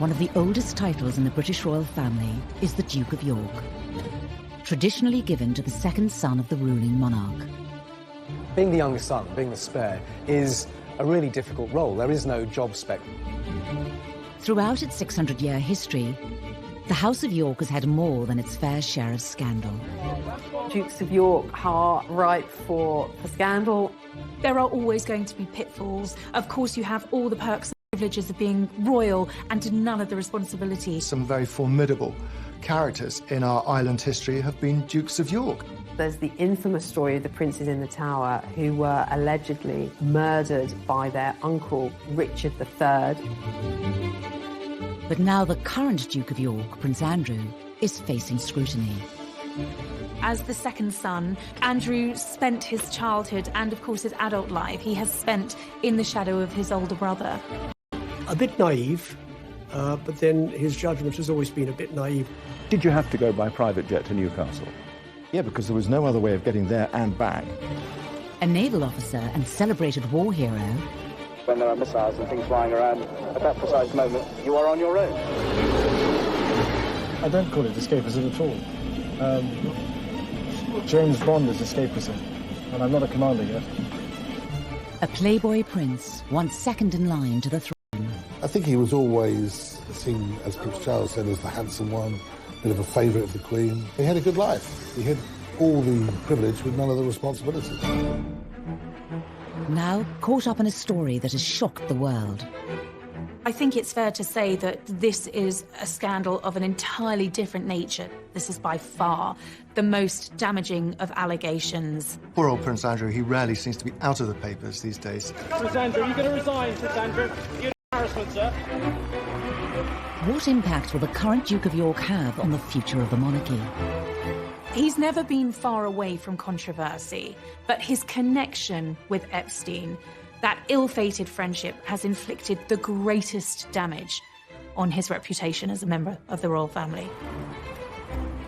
one of the oldest titles in the British royal family is the Duke of York, traditionally given to the second son of the ruling monarch. Being the youngest son, being the spare, is a really difficult role. There is no job spec. Throughout its 600-year history, the House of York has had more than its fair share of scandal. Dukes of York are ripe for scandal. There are always going to be pitfalls. Of course, you have all the perks and privileges of being royal and none of the responsibilities. Some very formidable characters in our island history have been Dukes of York. There's the infamous story of the princes in the Tower who were allegedly murdered by their uncle, Richard III. But now the current Duke of York, Prince Andrew, is facing scrutiny. As the second son, Andrew spent his childhood and, of course, his adult life he has spent in the shadow of his older brother. A bit naive, but then his judgment has always been a bit naive. Did you have to go by private jet to Newcastle? Yeah, because there was no other way of getting there and back. A naval officer and celebrated war hero. When there are missiles and things flying around, at that precise moment, you are on your own. I don't call it escapism at all. James Bond is escapism, and I'm not a commander yet. A playboy prince, once second in line to the throne. I think he was always seen, as Prince Charles said, as the handsome one, a bit of a favourite of the Queen. He had a good life. He had all the privilege with none of the responsibilities. Now caught up in a story that has shocked the world. I think it's fair to say that this is a scandal of an entirely different nature. This is by far the most damaging of allegations. Poor old Prince Andrew, he rarely seems to be out of the papers these days. Prince Andrew, you're going to resign, Prince Andrew. You're an embarrassment, sir. What impact will the current Duke of York have on the future of the monarchy? He's never been far away from controversy, but his connection with Epstein, that ill-fated friendship, has inflicted the greatest damage on his reputation as a member of the royal family.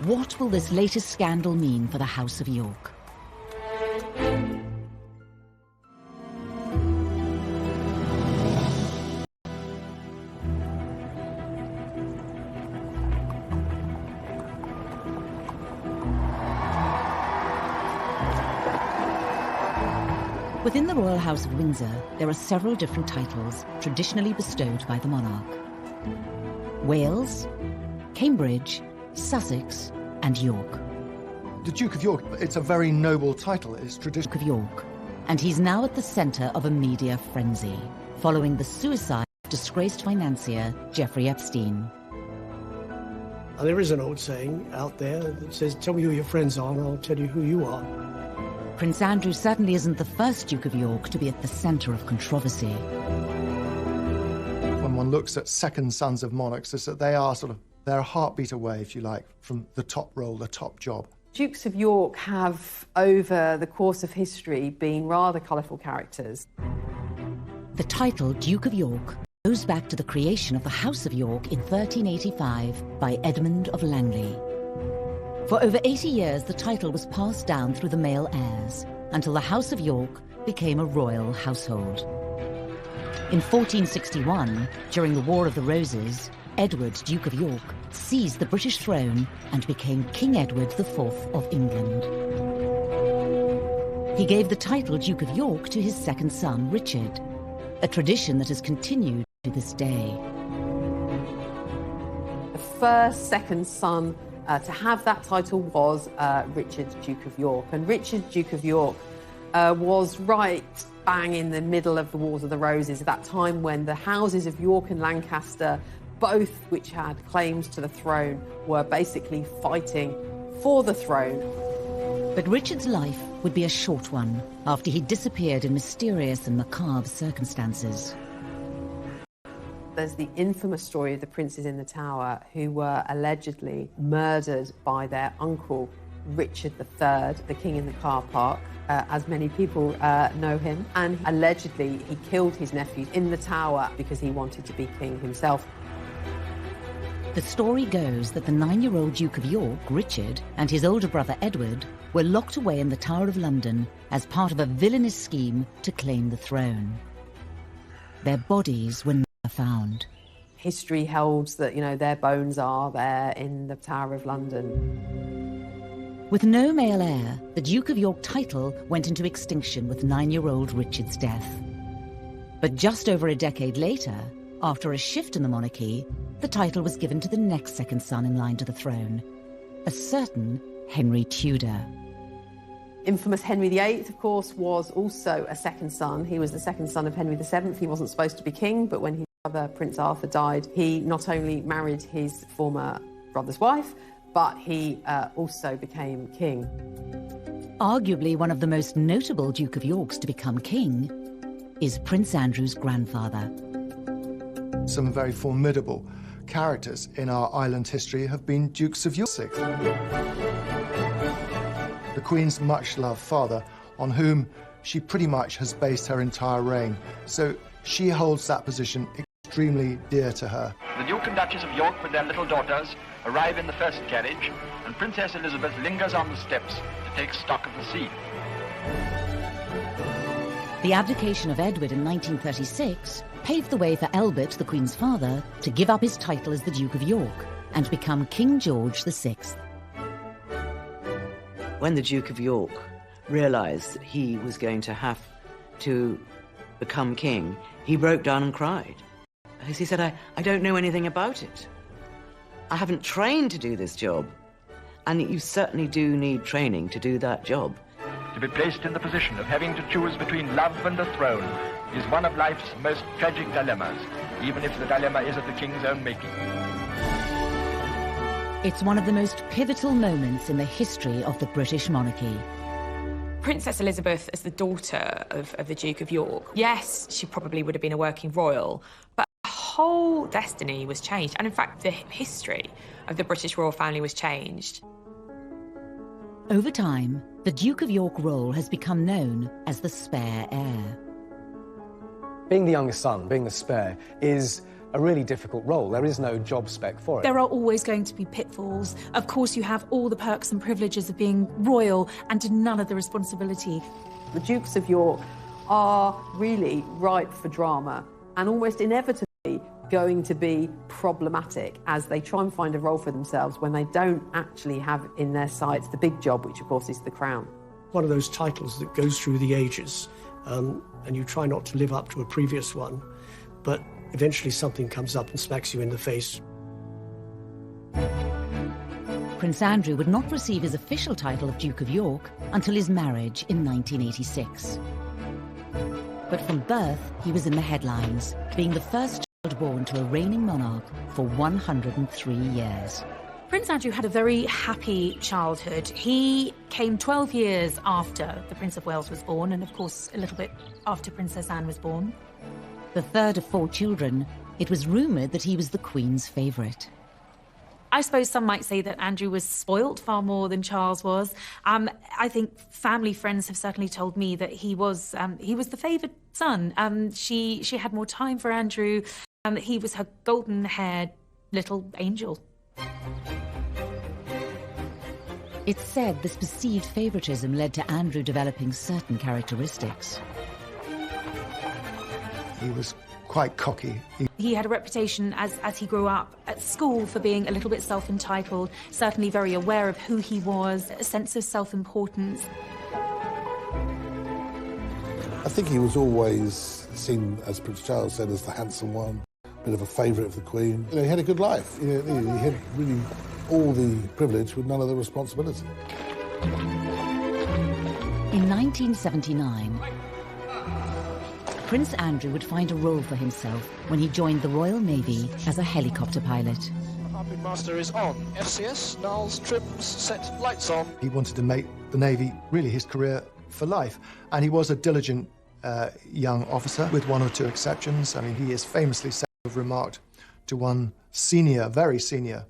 What will this latest scandal mean for the House of York? Within the Royal House of Windsor, there are several different titles traditionally bestowed by the monarch. Wales, Cambridge, Sussex, and York. The Duke of York, it's a very noble title. It's traditional. Duke of York, and he's now at the centre of a media frenzy, following the suicide of disgraced financier Jeffrey Epstein. And there is an old saying out there that says, tell me who your friends are and I'll tell you who you are. Prince Andrew certainly isn't the first Duke of York to be at the centre of controversy. When one looks at second sons of monarchs, is that they are they're a heartbeat away, if you like, from the top role, the top job. Dukes of York have, over the course of history, been rather colourful characters. The title Duke of York goes back to the creation of the House of York in 1385 by Edmund of Langley. For over 80 years, the title was passed down through the male heirs until the House of York became a royal household. In 1461, during the War of the Roses, Edward, Duke of York, seized the British throne and became King Edward IV of England. He gave the title Duke of York to his second son, Richard, a tradition that has continued to this day. The first second son to have that title was Richard, Duke of York. And Richard, Duke of York, was right bang in the middle of the Wars of the Roses, at that time when the houses of York and Lancaster, both which had claims to the throne, were basically fighting for the throne. But Richard's life would be a short one after he disappeared in mysterious and macabre circumstances. There's the infamous story of the princes in the Tower who were allegedly murdered by their uncle, Richard III, the king in the car park, as many people know him. And allegedly he killed his nephew in the Tower because he wanted to be king himself. The story goes that the 9-year-old Duke of York, Richard, and his older brother Edward were locked away in the Tower of London as part of a villainous scheme to claim the throne. Their bodies were never found. history holds that, you know, their bones are there in the Tower of London. With no male heir, the Duke of York title went into extinction with 9-year-old Richard's death. But just over a decade later, after a shift in the monarchy, the title was given to the next second son in line to the throne, a certain Henry Tudor. Infamous Henry VIII, of course, was also a second son. He was the second son of Henry VII. He wasn't supposed to be king, but when his brother, Prince Arthur, died, he not only married his former brother's wife, but he also became king. Arguably one of the most notable Duke of Yorks to become king is Prince Andrew's grandfather. Some very formidable characters in our island history have been Dukes of York. The Queen's much-loved father, on whom she pretty much has based her entire reign. So she holds that position extremely dear to her. The Duke and Duchess of York with their little daughters arrive in the first carriage, and Princess Elizabeth lingers on the steps to take stock of the scene. The abdication of Edward in 1936 paved the way for Albert, the Queen's father, to give up his title as the Duke of York and become King George VI. When the Duke of York realised that he was going to have to become king, he broke down and cried. Because he said, I don't know anything about it. I haven't trained to do this job. And you certainly do need training to do that job. To be placed in the position of having to choose between love and a throne is one of life's most tragic dilemmas, even if the dilemma is of the king's own making. It's one of the most pivotal moments in the history of the British monarchy. Princess Elizabeth, as the daughter of the Duke of York, yes, she probably would have been a working royal, but her whole destiny was changed. And in fact, the history of the British royal family was changed. Over time, the Duke of York role has become known as the spare heir. Being the youngest son, being the spare, is a really difficult role. There is no job spec for it. There are always going to be pitfalls. Of course, you have all the perks and privileges of being royal and none of the responsibility. The Dukes of York are really ripe for drama and almost inevitably going to be problematic as they try and find a role for themselves when they don't actually have in their sights the big job, which of course is the crown. One of those titles that goes through the ages, and you try not to live up to a previous one, but eventually something comes up and smacks you in the face. Prince Andrew would not receive his official title of Duke of York until his marriage in 1986. But from birth, he was in the headlines, being the first child born to a reigning monarch for 103 years. Prince Andrew had a very happy childhood. He came 12 years after the Prince of Wales was born, and of course a little bit after Princess Anne was born. The third of 4 children, it was rumoured that he was the Queen's favourite. I suppose some might say that Andrew was spoilt far more than Charles was. I think family friends have certainly told me that he was the favoured son. She had more time for Andrew. He was her golden-haired little angel. It's said this perceived favouritism led to Andrew developing certain characteristics. He was quite cocky. He had a reputation as he grew up at school for being a little bit self-entitled, certainly very aware of who he was, a sense of self-importance. I think he was always seen, as Prince Charles said, as the handsome one, a bit of a favourite of the Queen. You know, he had a good life. He had really all the privilege with none of the responsibility. In 1979, Prince Andrew would find a role for himself when he joined the Royal Navy as a helicopter pilot. Harping master is on. FCS, Niles, trims, set, lights on. He wanted to make the Navy really his career for life, and he was a diligent young officer, with 1 or 2 exceptions. I mean, he is famously said to have remarked to one senior, very senior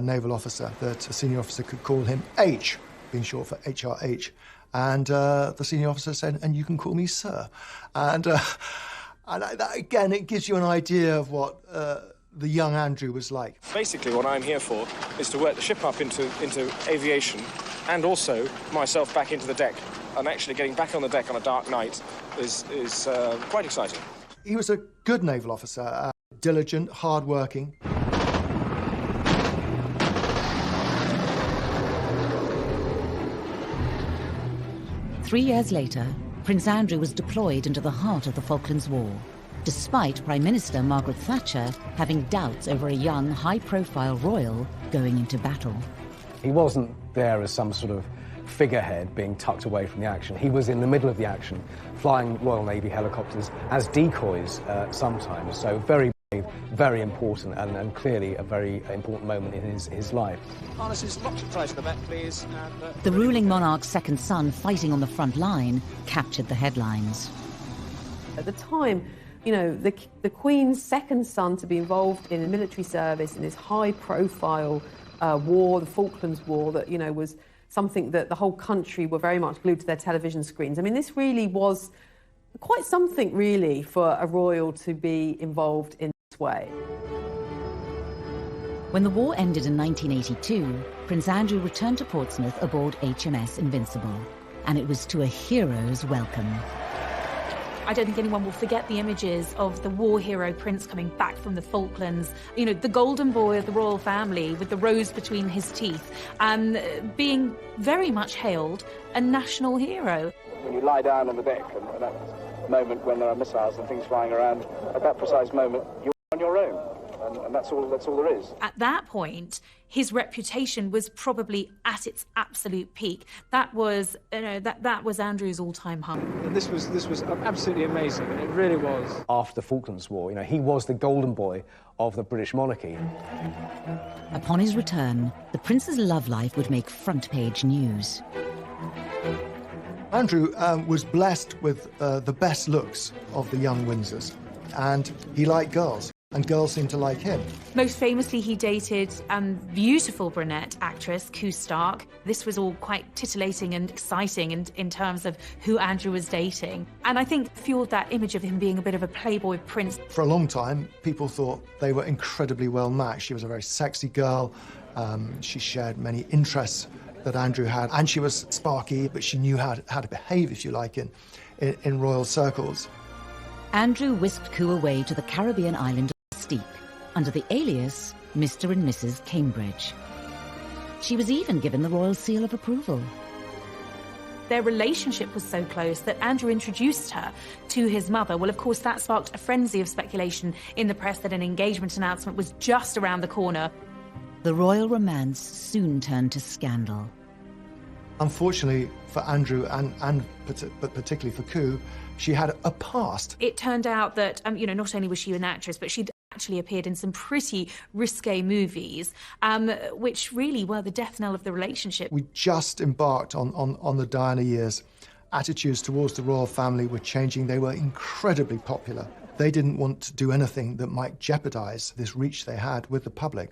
naval officer that a senior officer could call him H, being short for HRH. And the senior officer said, "And you can call me sir." And that, again, it gives you an idea of what the young Andrew was like. Basically, what I'm here for is to work the ship up into aviation, and also myself back into the deck. And actually getting back on the deck on a dark night is quite exciting. He was a good naval officer, diligent, hard-working. Three years later, Prince Andrew was deployed into the heart of the Falklands War, despite Prime Minister Margaret Thatcher having doubts over a young, high-profile royal going into battle. He wasn't there as some sort of figurehead being tucked away from the action. He was in the middle of the action, flying Royal Navy helicopters as decoys sometimes. So very brave, very important, and clearly a very important moment in his life. Harnesses locked tight to the back, please. The ruling monarch's second son fighting on the front line captured the headlines. At the time, you know, the Queen's second son to be involved in military service in this high-profile war, the Falklands War, that, you know, was something that the whole country were very much glued to their television screens. I mean, this really was quite something, really, for a royal to be involved in this way. When the war ended in 1982, Prince Andrew returned to Portsmouth aboard HMS Invincible, and it was to a hero's welcome. I don't think anyone will forget the images of the war hero Prince coming back from the Falklands, you know, the golden boy of the royal family with the rose between his teeth, and being very much hailed a national hero. When you lie down on the deck, and at that moment when there are missiles and things flying around, at that precise moment, you're on your own. And that's all there is. At that point, his reputation was probably at its absolute peak. That was, you know, that was Andrew's all-time high. And this was absolutely amazing. It really was. After the Falklands War, you know, he was the golden boy of the British monarchy. Upon his return, the prince's love life would make front-page news. Andrew was blessed with the best looks of the young Windsors, and he liked girls. And girls seemed to like him. Most famously, he dated beautiful brunette actress Koo Stark. This was all quite titillating and exciting in terms of who Andrew was dating. And I think fueled that image of him being a bit of a playboy prince. For a long time, people thought they were incredibly well matched. She was a very sexy girl. She shared many interests that Andrew had. And she was sparky, but she knew how to behave, if you like, in royal circles. Andrew whisked Koo away to the Caribbean island Steep, under the alias Mr. and Mrs. Cambridge. She was even given the royal seal of approval. Their relationship was so close that Andrew introduced her to his mother. Well, of course, that sparked a frenzy of speculation in the press that an engagement announcement was just around the corner. The royal romance soon turned to scandal. Unfortunately for Andrew but particularly for Koo, she had a past. It turned out that, you know, not only was she an actress, but she'd actually appeared in some pretty risque movies, which really were the death knell of the relationship. We just embarked on the Diana years. Attitudes towards the royal family were changing. They were incredibly popular. They didn't want to do anything that might jeopardize this reach they had with the public.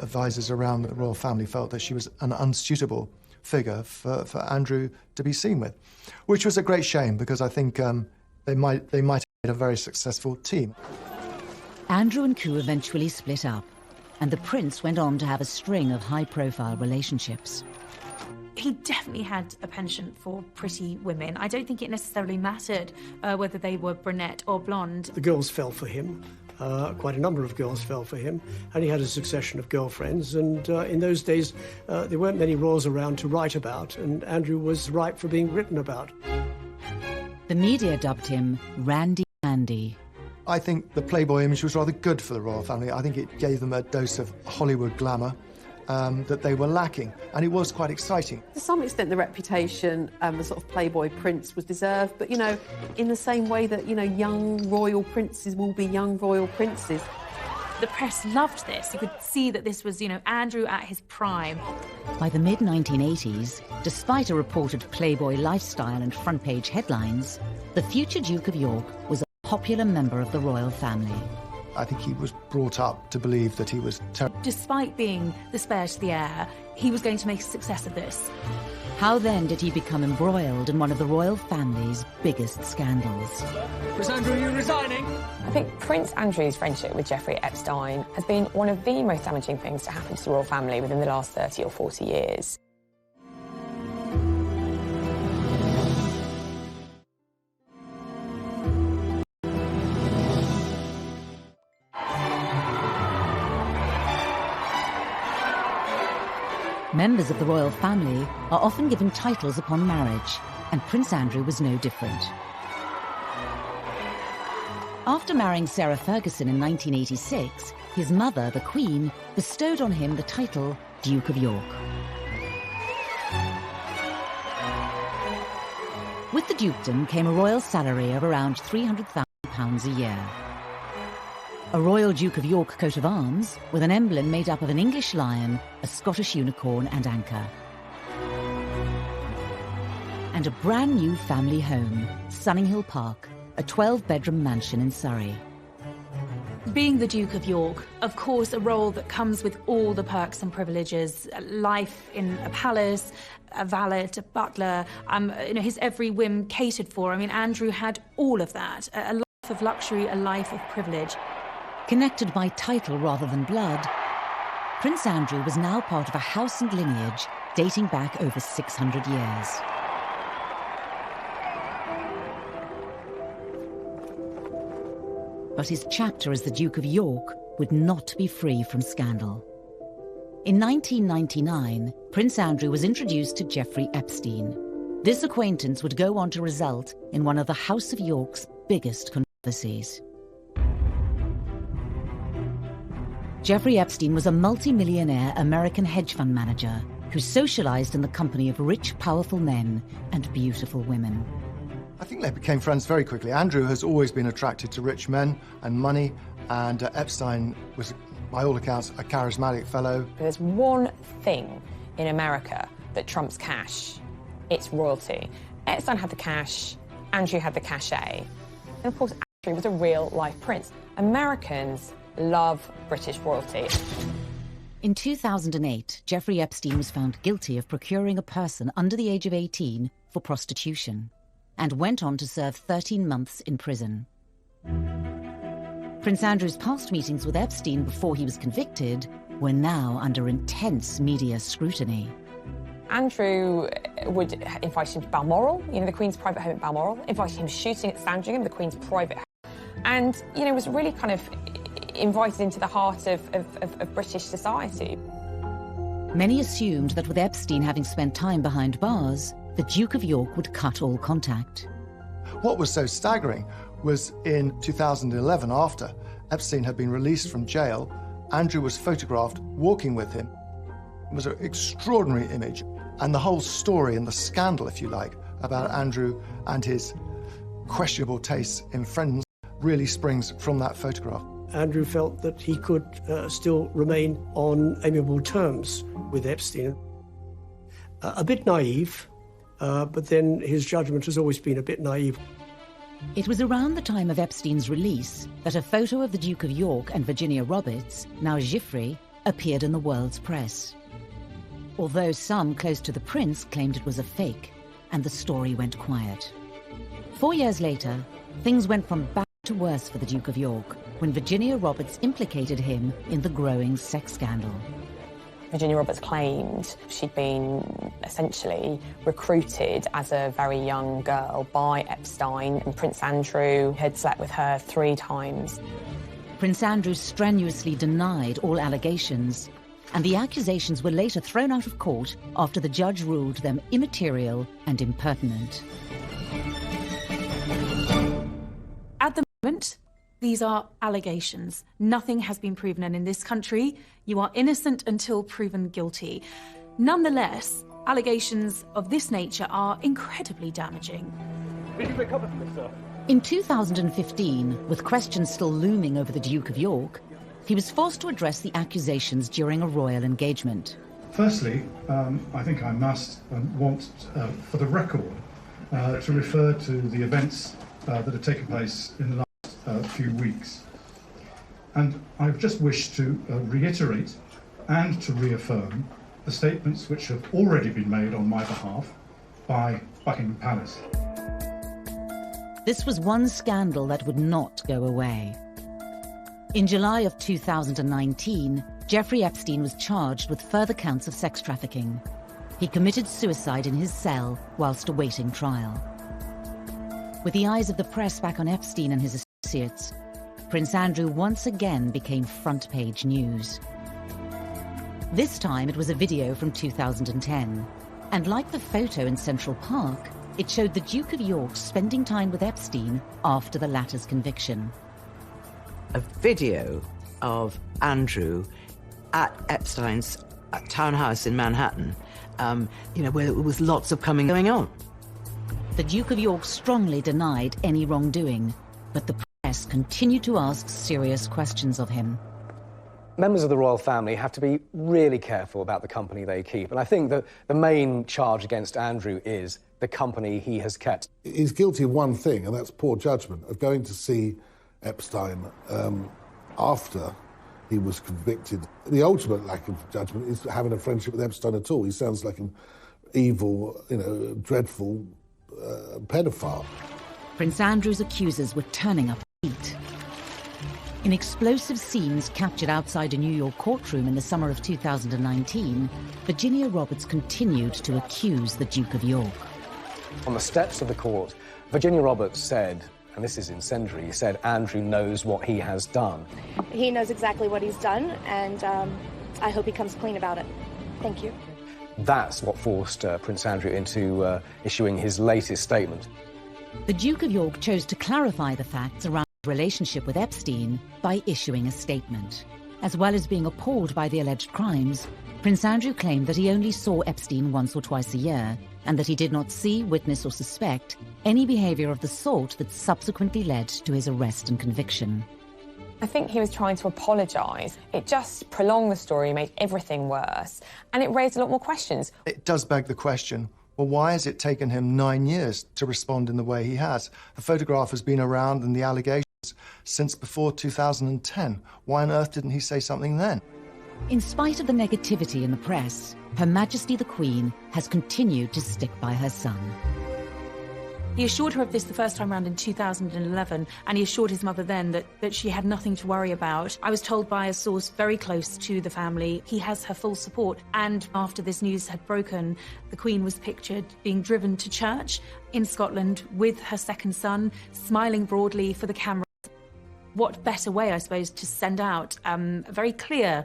Advisors around the royal family felt that she was an unsuitable figure for Andrew to be seen with, which was a great shame because I think they might have made a very successful team. Andrew and Koo eventually split up, and the prince went on to have a string of high-profile relationships. He definitely had a penchant for pretty women. I don't think it necessarily mattered whether they were brunette or blonde. The girls fell for him. Quite a number of girls fell for him, and he had a succession of girlfriends, and in those days there weren't many royals around to write about, and Andrew was ripe for being written about. The media dubbed him Randy Andy. I think the Playboy image was rather good for the royal family. I think it gave them a dose of Hollywood glamour that they were lacking, and it was quite exciting. To some extent, the reputation, the sort of Playboy prince was deserved, but, you know, in the same way that, you know, young royal princes will be young royal princes. The press loved this. You could see that this was, you know, Andrew at his prime. By the mid-1980s, despite a reported Playboy lifestyle and front-page headlines, the future Duke of York was a popular member of the royal family. I think he was brought up to believe that he was terrible. Despite being the spare to the heir, he was going to make a success of this. How then did he become embroiled in one of the royal family's biggest scandals? Prince Andrew, are you resigning? I think Prince Andrew's friendship with Jeffrey Epstein has been one of the most damaging things to happen to the royal family within the last 30 or 40 years. Members of the royal family are often given titles upon marriage, and Prince Andrew was no different. After marrying Sarah Ferguson in 1986, his mother, the Queen, bestowed on him the title Duke of York. With the dukedom came a royal salary of around £300,000 a year. A Royal Duke of York coat of arms with an emblem made up of an English lion, a Scottish unicorn and anchor. And a brand new family home, Sunninghill Park, a 12-bedroom mansion in Surrey. Being the Duke of York, of course, a role that comes with all the perks and privileges, life in a palace, a valet, a butler, his every whim catered for. I mean, Andrew had all of that, a life of luxury, a life of privilege. Connected by title rather than blood, Prince Andrew was now part of a house and lineage dating back over 600 years. But his chapter as the Duke of York would not be free from scandal. In 1999, Prince Andrew was introduced to Jeffrey Epstein. This acquaintance would go on to result in one of the House of York's biggest controversies. Jeffrey Epstein was a multi-millionaire American hedge fund manager who socialized in the company of rich, powerful men and beautiful women. I think they became friends very quickly. Andrew has always been attracted to rich men and money, and Epstein was, by all accounts, a charismatic fellow. There's one thing in America that trumps cash. It's royalty. Epstein had the cash, Andrew had the cachet. And of course, Andrew was a real-life prince. Americans love British royalty. In 2008, Jeffrey Epstein was found guilty of procuring a person under the age of 18 for prostitution, and went on to serve 13 months in prison. Prince Andrew's past meetings with Epstein before he was convicted were now under intense media scrutiny. Andrew would invite him to Balmoral, the Queen's private home at Balmoral, invited him shooting at Sandringham, the Queen's private home, and, was really kind of invited into the heart of British society. Many assumed that with Epstein having spent time behind bars, the Duke of York would cut all contact. What was so staggering was in 2011, after Epstein had been released from jail, Andrew was photographed walking with him. It was an extraordinary image, and the whole story and the scandal, if you like, about Andrew and his questionable tastes in friends really springs from that photograph. Andrew felt that he could still remain on amiable terms with Epstein. A bit naive, but then his judgment has always been a bit naive. It was around the time of Epstein's release that a photo of the Duke of York and Virginia Roberts, now Giuffre, appeared in the world's press. Although some close to the prince claimed it was a fake, and the story went quiet. 4 years later, things went from bad to worse for the Duke of York, when Virginia Roberts implicated him in the growing sex scandal. Virginia Roberts claimed she'd been essentially recruited as a very young girl by Epstein, and Prince Andrew had slept with her 3 times. Prince Andrew strenuously denied all allegations, and the accusations were later thrown out of court after the judge ruled them immaterial and impertinent. At the moment, these are allegations. Nothing has been proven, and in this country, you are innocent until proven guilty. Nonetheless, allegations of this nature are incredibly damaging. Did you recover from this, sir? In 2015, with questions still looming over the Duke of York, he was forced to address the accusations during a royal engagement. Firstly, I think I must want, for the record, to refer to the events that have taken place in the last few weeks. And I just wish to reiterate and to reaffirm the statements which have already been made on my behalf by Buckingham Palace. This was one scandal that would not go away. In July of 2019, Jeffrey Epstein was charged with further counts of sex trafficking. He committed suicide in his cell whilst awaiting trial. With the eyes of the press back on Epstein and his associates, Prince Andrew once again became front-page news. This time it was a video from 2010. And like the photo in Central Park, it showed the Duke of York spending time with Epstein after the latter's conviction. A video of Andrew at Epstein's townhouse in Manhattan, where there was lots of going on. The Duke of York strongly denied any wrongdoing, but the press continued to ask serious questions of him. Members of the royal family have to be really careful about the company they keep. And I think that the main charge against Andrew is the company he has kept. He's guilty of one thing, and that's poor judgment, of going to see Epstein after he was convicted. The ultimate lack of judgment is having a friendship with Epstein at all. He sounds like an evil, dreadful pedophile. Prince Andrew's accusers were turning up heat. In explosive scenes captured outside a New York courtroom in the summer of 2019, Virginia Roberts continued to accuse the Duke of York. On the steps of the court, Virginia Roberts said, and this is incendiary, said Andrew knows what he has done. He knows exactly what he's done, and I hope he comes clean about it. Thank you. That's what forced Prince Andrew into issuing his latest statement. The Duke of York chose to clarify the facts around his relationship with Epstein by issuing a statement. As well as being appalled by the alleged crimes, Prince Andrew claimed that he only saw Epstein once or twice a year, and that he did not see, witness or suspect any behaviour of the sort that subsequently led to his arrest and conviction. I think he was trying to apologise. It just prolonged the story, made everything worse, and it raised a lot more questions. It does beg the question, well, why has it taken him 9 years to respond in the way he has? The photograph has been around and the allegations since before 2010. Why on earth didn't he say something then? In spite of the negativity in the press, Her Majesty the Queen has continued to stick by her son. He assured her of this the first time round in 2011, and he assured his mother then that she had nothing to worry about. I was told by a source very close to the family he has her full support. And after this news had broken, the Queen was pictured being driven to church in Scotland with her second son, smiling broadly for the camera. What better way, I suppose, to send out a very clear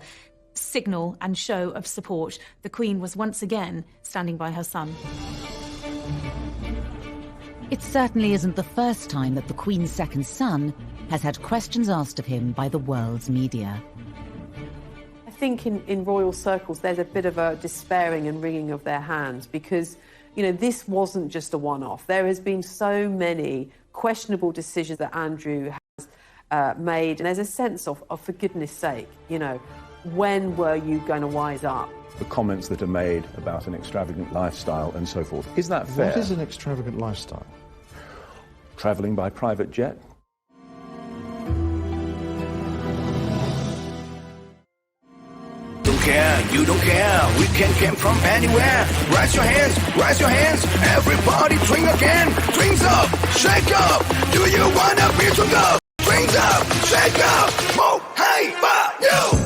signal and show of support? The Queen was once again standing by her son. It certainly isn't the first time that the Queen's second son has had questions asked of him by the world's media. I think in royal circles there's a bit of a despairing and wringing of their hands because, this wasn't just a one-off. There has been so many questionable decisions that Andrew has made, and there's a sense of for goodness sake, when were you going to wise up? The comments that are made about an extravagant lifestyle and so forth. Is that fair? What is an extravagant lifestyle? Travelling by private jet? Don't care, you don't care, we can come from anywhere. Raise your hands, everybody drink again. Drinks up, shake up, do you wanna be to go? Drinks up, shake up, move, hey, but you.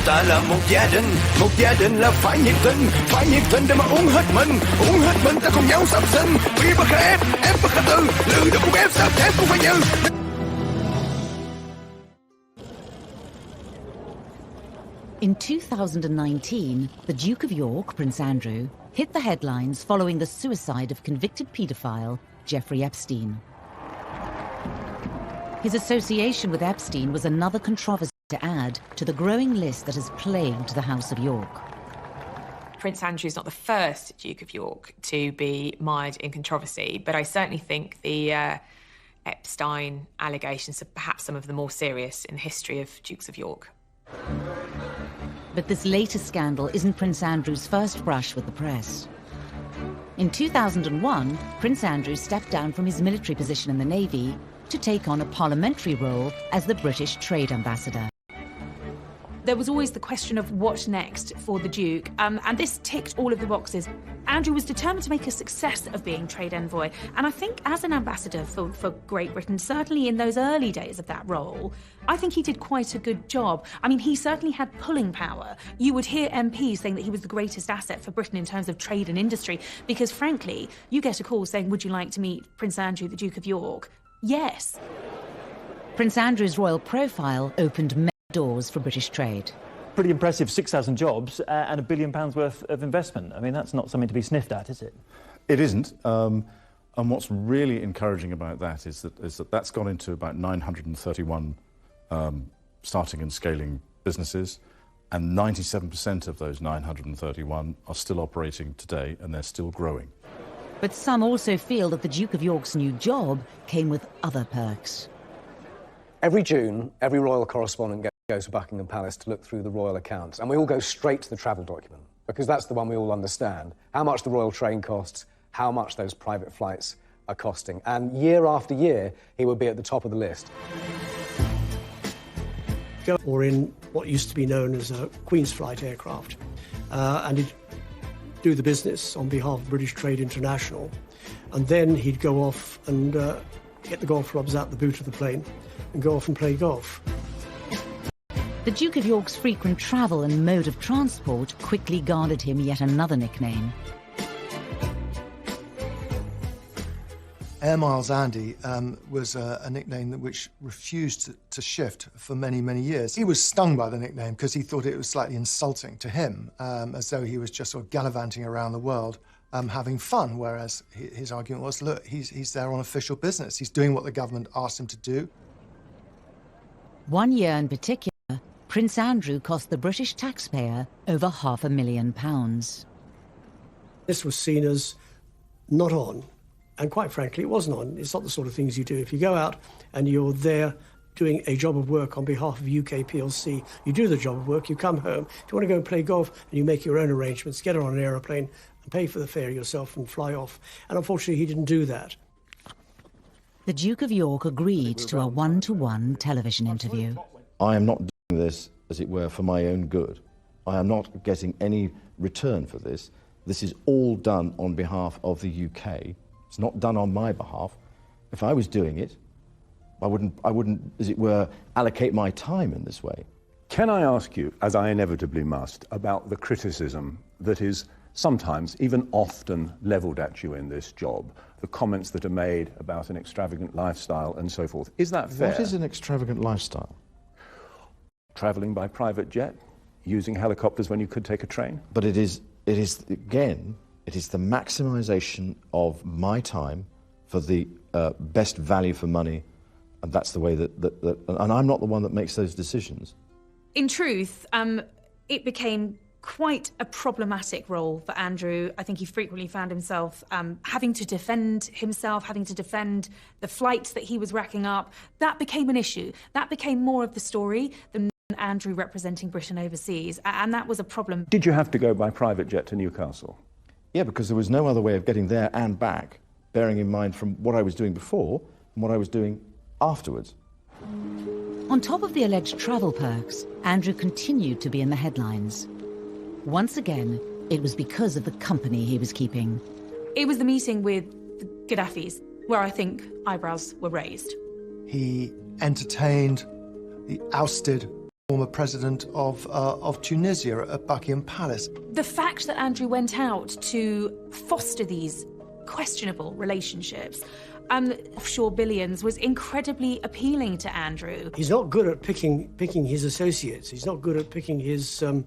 Ta là một gia đình là phải nhiệt tình để mà uống hết mình ta cùng nhau sắp sinh, vì bất khả ép bất khả tư, lừa được cũng ép sắp ép cũng phải như. In 2019, the Duke of York, Prince Andrew, hit the headlines following the suicide of convicted paedophile Jeffrey Epstein. His association with Epstein was another controversy to add to the growing list that has plagued the House of York. Prince Andrew's not the first Duke of York to be mired in controversy, but I certainly think the Epstein allegations are perhaps some of the more serious in the history of Dukes of York. But this latest scandal isn't Prince Andrew's first brush with the press. In 2001, Prince Andrew stepped down from his military position in the Navy to take on a parliamentary role as the British Trade Ambassador. There was always the question of what next for the Duke, and this ticked all of the boxes. Andrew was determined to make a success of being trade envoy, and I think as an ambassador for Great Britain, certainly in those early days of that role, I think he did quite a good job. I mean, he certainly had pulling power. You would hear MPs saying that he was the greatest asset for Britain in terms of trade and industry, because frankly, you get a call saying, would you like to meet Prince Andrew, the Duke of York? Yes. Prince Andrew's royal profile opened many doors for British trade. Pretty impressive, 6,000 jobs and £1 billion worth of investment. I mean, that's not something to be sniffed at, is it? It isn't. And what's really encouraging about that is that that's gone into about 931 starting and scaling businesses, and 97% of those 931 are still operating today, and they're still growing. But some also feel that the Duke of York's new job came with other perks. Every June, every royal correspondent goes to Buckingham Palace to look through the royal accounts, and we all go straight to the travel document, because that's the one we all understand. How much the royal train costs, how much those private flights are costing. And year after year, he would be at the top of the list. Or in what used to be known as a Queen's Flight aircraft, and he'd do the business on behalf of British Trade International, and then he'd go off and get the golf clubs out the boot of the plane and go off and play golf. The Duke of York's frequent travel and mode of transport quickly garnered him yet another nickname. Air Miles Andy was a nickname which refused to shift for many, many years. He was stung by the nickname because he thought it was slightly insulting to him, as though he was just sort of gallivanting around the world, having fun, whereas his argument was, look, he's there on official business. He's doing what the government asked him to do. One year in particular, Prince Andrew cost the British taxpayer over £500,000. This was seen as not on. And quite frankly, it wasn't on. It's not the sort of things you do. If you go out and you're there doing a job of work on behalf of UK PLC, you do the job of work, you come home. If you want to go and play golf, and you make your own arrangements, get on an aeroplane and pay for the fare yourself and fly off. And unfortunately, he didn't do that. The Duke of York agreed to a one-to-one television interview. I am not doing this, as it were, for my own good. I am not getting any return for this. This is all done on behalf of the UK. It's not done on my behalf. If I was doing it, I wouldn't, as it were, allocate my time in this way. Can I ask you, as I inevitably must, about the criticism that is sometimes, even often, levelled at you in this job? The comments that are made about an extravagant lifestyle and so forth. Is that fair? What is an extravagant lifestyle? Travelling by private jet, using helicopters when you could take a train? But it is again, it is the maximisation of my time for the best value for money, and that's the way that and I'm not the one that makes those decisions. In truth, it became quite a problematic role for Andrew. I think he frequently found himself having to defend the flights that he was racking up. That became an issue. That became more of the story than Andrew representing Britain overseas, and that was a problem. Did you have to go by private jet to Newcastle? Yeah, because there was no other way of getting there and back, bearing in mind from what I was doing before and what I was doing afterwards. On top of the alleged travel perks, Andrew continued to be in the headlines. Once again, it was because of the company he was keeping. It was the meeting with the Gaddafis where I think eyebrows were raised. He entertained the ousted former president of Tunisia at Buckingham Palace. The fact that Andrew went out to foster these questionable relationships, offshore billions, was incredibly appealing to Andrew. He's not good at picking his associates. He's not good at picking his, I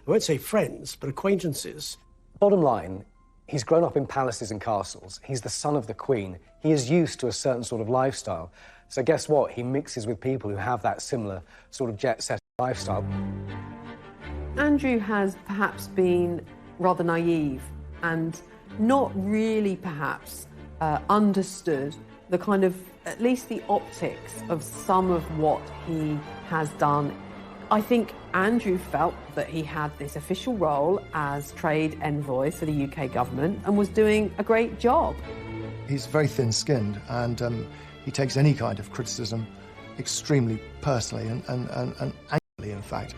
won't say friends, but acquaintances. Bottom line, he's grown up in palaces and castles. He's the son of the Queen. He is used to a certain sort of lifestyle. So guess what? He mixes with people who have that similar sort of jet-set lifestyle. Andrew has perhaps been rather naive and not really perhaps understood the kind of, at least the optics of some of what he has done. I think Andrew felt that he had this official role as trade envoy for the UK government and was doing a great job. He's very thin-skinned, and he takes any kind of criticism extremely personally and angrily, in fact.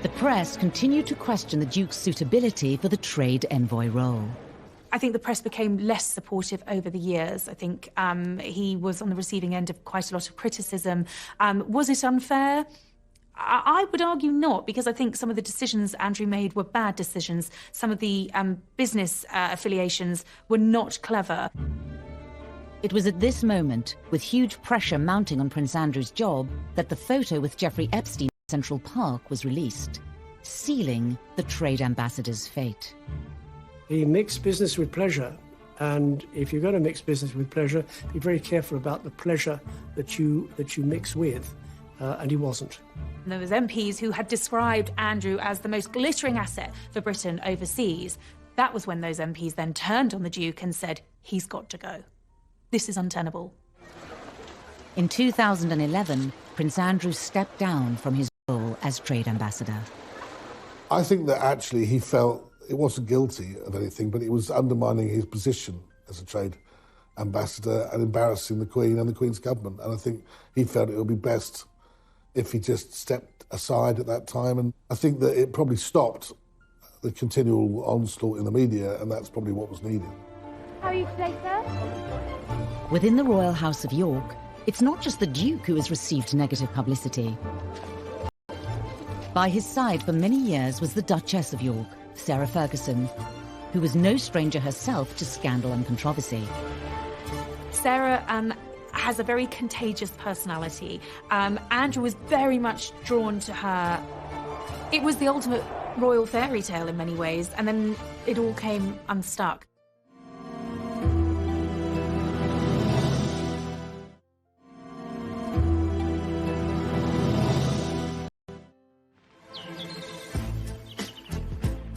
The press continued to question the Duke's suitability for the trade envoy role. I think the press became less supportive over the years. I think he was on the receiving end of quite a lot of criticism. Was it unfair? I would argue not, because I think some of the decisions Andrew made were bad decisions. Some of the business affiliations were not clever. It was at this moment, with huge pressure mounting on Prince Andrew's job, that the photo with Jeffrey Epstein in Central Park was released, sealing the trade ambassador's fate. He mixed business with pleasure, and if you're going to mix business with pleasure, be very careful about the pleasure that you mix with, and he wasn't. There was MPs who had described Andrew as the most glittering asset for Britain overseas. That was when those MPs then turned on the Duke and said, he's got to go. This is untenable. In 2011, Prince Andrew stepped down from his role as trade ambassador. I think that actually he felt it wasn't guilty of anything, but it was undermining his position as a trade ambassador and embarrassing the Queen and the Queen's government. And I think he felt it would be best if he just stepped aside at that time. And I think that it probably stopped the continual onslaught in the media, and that's probably what was needed. How are you today, sir? Within the Royal House of York, it's not just the Duke who has received negative publicity. By his side for many years was the Duchess of York, Sarah Ferguson, who was no stranger herself to scandal and controversy. Sarah has a very contagious personality. Andrew was very much drawn to her. It was the ultimate royal fairy tale in many ways, and then it all came unstuck.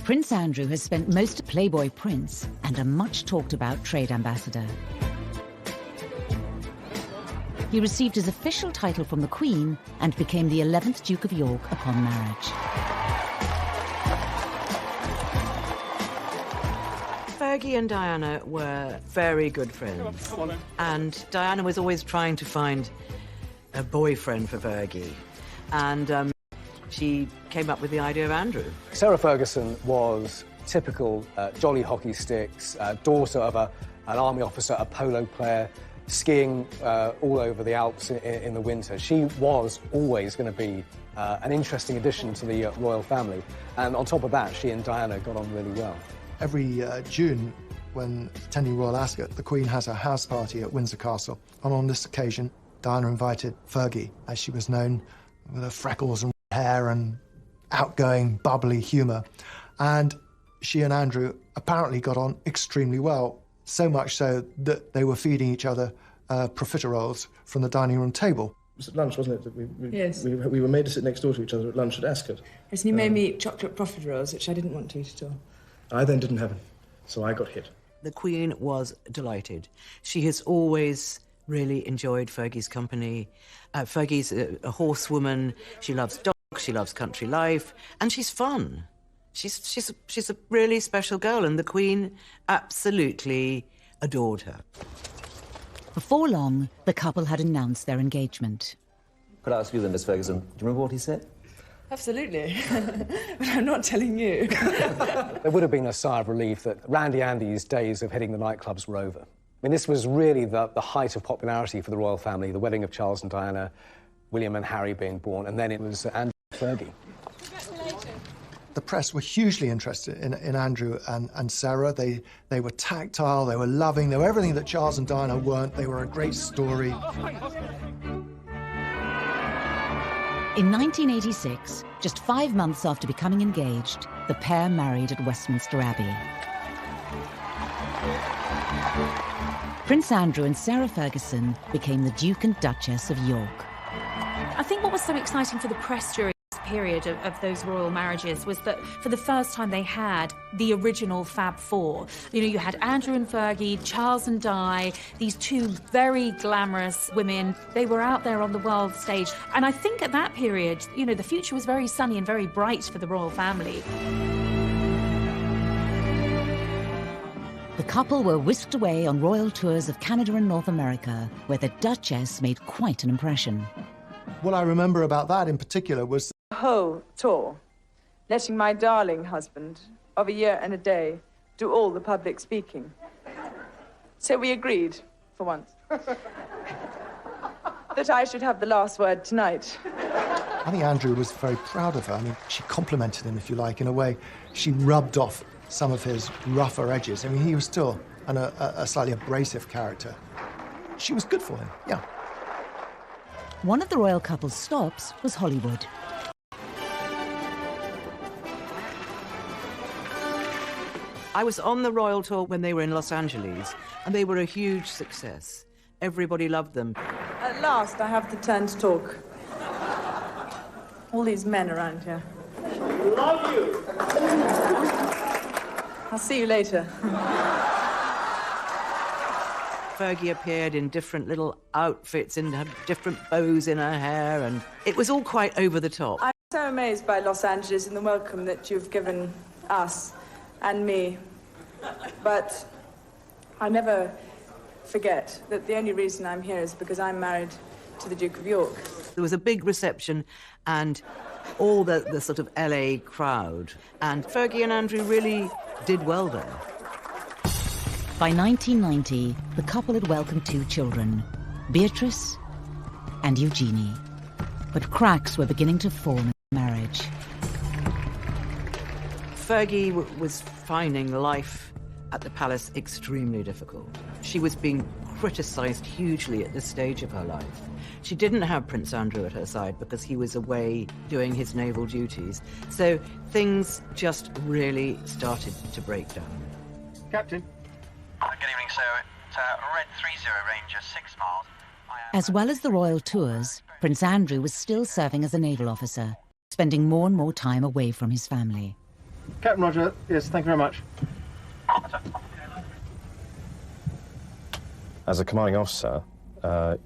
Prince Andrew has spent most Playboy Prince and a much-talked-about trade ambassador. He received his official title from the Queen and became the 11th Duke of York upon marriage. Fergie and Diana were very good friends. Come on. And Diana was always trying to find a boyfriend for Fergie. And she came up with the idea of Andrew. Sarah Ferguson was typical jolly hockey sticks, daughter of an army officer, a polo player, skiing all over the Alps in the winter. She was always going to be an interesting addition to the royal family. And on top of that, she and Diana got on really well. Every June, when attending royal ascot, the Queen has a house party at Windsor Castle. And on this occasion, Diana invited Fergie, as she was known, with her freckles and hair and outgoing, bubbly humour. And she and Andrew apparently got on extremely well, so much so that they were feeding each other profiteroles from the dining room table. It was at lunch, wasn't it? Yes. We were made to sit next door to each other at lunch at Ascot. Yes, and you made me eat chocolate profiteroles, which I didn't want to eat at all. I then didn't have it, so I got hit. The Queen was delighted. She has always really enjoyed Fergie's company. Fergie's a horsewoman. She loves dogs, she loves country life, and she's fun. She's a really special girl, and the Queen absolutely adored her. Before long, the couple had announced their engagement. Could I ask you then, Miss Ferguson, do you remember what he said? Absolutely. But I'm not telling you. There would have been a sigh of relief that Randy Andy's days of hitting the nightclubs were over. I mean, this was really the height of popularity for the royal family, the wedding of Charles and Diana, William and Harry being born, and then it was Andrew and Fergie. The press were hugely interested in Andrew and Sarah. They were tactile, they were loving, they were everything that Charles and Diana weren't. They were a great story. In 1986, just 5 months after becoming engaged, the pair married at Westminster Abbey. Prince Andrew and Sarah Ferguson became the Duke and Duchess of York. I think what was so exciting for the press during this period of those royal marriages was that for the first time they had the original Fab Four. You know, you had Andrew and Fergie, Charles and Di, these two very glamorous women. They were out there on the world stage. And I think at that period, you know, the future was very sunny and very bright for the royal family. The couple were whisked away on royal tours of Canada and North America, where the Duchess made quite an impression. What I remember about that in particular was the whole tour letting my darling husband of a year and a day do all the public speaking. So we agreed, for once, that I should have the last word tonight. I think Andrew was very proud of her. I mean, she complimented him, if you like, in a way. She rubbed off some of his rougher edges. I mean, he was still a slightly abrasive character. She was good for him, yeah. One of the royal couple's stops was Hollywood. I was on the royal tour when they were in Los Angeles, and they were a huge success. Everybody loved them. At last, I have the turn to talk. All these men around here. Love you! I'll see you later. Fergie appeared in different little outfits and had different bows in her hair, and it was all quite over the top. I'm so amazed by Los Angeles and the welcome that you've given us and me. But I never forget that the only reason I'm here is because I'm married to the Duke of York. There was a big reception and all the sort of LA crowd, and Fergie and Andrew really did well there. By 1990, the couple had welcomed 2 children, Beatrice and Eugenie. But cracks were beginning to form in the marriage. Fergie was finding life at the palace extremely difficult. She was being criticised hugely at this stage of her life. She didn't have Prince Andrew at her side because he was away doing his naval duties. So things just really started to break down. Captain. Good evening, sir. It's Red 30 Ranger, 6 miles. As well as the royal tours, Prince Andrew was still serving as a naval officer, spending more and more time away from his family. Captain Roger, yes, thank you very much. As a commanding officer,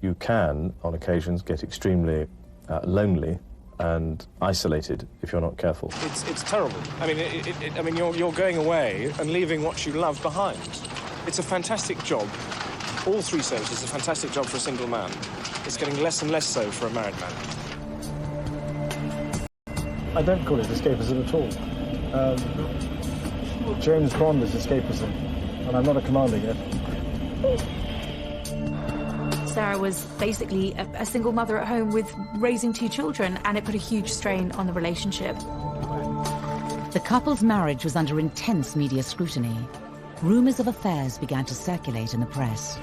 you can, on occasions, get extremely lonely and isolated if you're not careful. It's terrible. I mean, you're going away and leaving what you love behind. It's a fantastic job. All 3 services, a fantastic job for a single man. It's getting less and less so for a married man. I don't call it escapism at all. James Bond is escapism, and I'm not a commander yet. Sarah was basically a single mother at home with raising 2 children, and it put a huge strain on the relationship. The couple's marriage was under intense media scrutiny. Rumours of affairs began to circulate in the press.